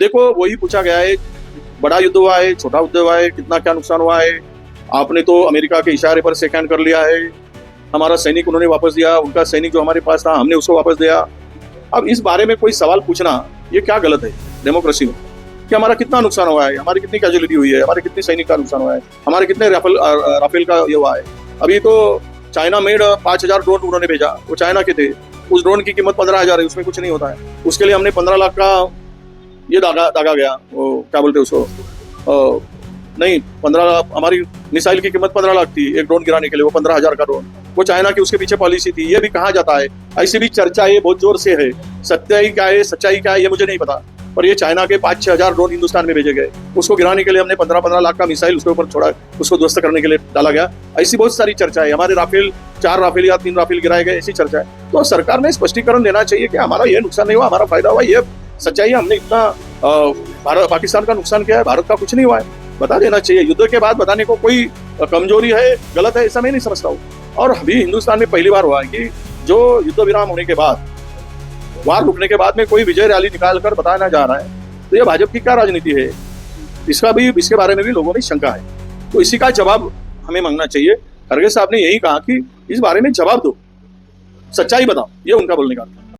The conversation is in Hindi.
देखो वही पूछा गया है, बड़ा युद्ध हुआ है, छोटा युद्ध हुआ है, कितना क्या नुकसान हुआ है। आपने तो अमेरिका के इशारे पर शेक हैंड कर लिया है, हमारा सैनिक उन्होंने वापस दिया, उनका सैनिक जो हमारे पास था हमने उसको वापस दिया। अब इस बारे में कोई सवाल पूछना ये क्या गलत है डेमोक्रेसी में, कि हमारा कितना नुकसान हुआ है, हमारी कितनी कैजुअलिटी हुई है, हमारे कितने सैनिक का नुकसान हुआ है, हमारे कितने राफेल का ये हुआ है। अभी तो चाइना मेड 5,000 ड्रोन उन्होंने भेजा, वो चाइना के थे, उस ड्रोन की कीमत 15,000 है, उसमें कुछ नहीं होता है। उसके लिए हमने 15 लाख का ये दागा गया, वो क्या बोलते हैं उसको, नहीं 15 लाख, हमारी मिसाइल की कीमत 15 लाख थी एक ड्रोन गिराने के लिए, वो 15,000 का ड्रोन, वो चाइना की उसके पीछे पॉलिसी थी। ये भी कहा जाता है, ऐसी भी चर्चा ये बहुत जोर से है, सच्चाई क्या है सच्चाई क्या है ये मुझे नहीं पता, पर ये चाइना के 5-6 हजार ड्रोन हिंदुस्तान में भेजे गए, उसको गिराने के लिए हमने 15-15 लाख का मिसाइल उसके ऊपर छोड़ा, उसको ध्वस्त करने के लिए डाला गया। ऐसी बहुत सारी चर्चा है, हमारे राफेल 4 राफेल या 3 राफेल गिराए गए, ऐसी चर्चा है। तो सरकार ने स्पष्टीकरण देना चाहिए कि हमारा ये नुकसान नहीं हुआ, हमारा फायदा हुआ, ये सच्चाई है, हमने इतना भारत पाकिस्तान का नुकसान किया है, भारत का कुछ नहीं हुआ है, बता देना चाहिए। युद्ध के बाद बताने को कोई कमजोरी है, गलत है, ऐसा मैं नहीं समझता हूँ। और अभी हिंदुस्तान में पहली बार हुआ है कि जो युद्ध विराम होने के बाद, वार रुकने के बाद में कोई विजय रैली निकाल कर बताया जा रहा है, तो ये भाजपा की क्या राजनीति है, इसके बारे में भी लोगों में शंका है। तो इसी का जवाब हमें मांगना चाहिए। खड़गे साहब ने यही कहा कि इस बारे में जवाब दो, सच्चाई बताओ, ये उनका बोलने का।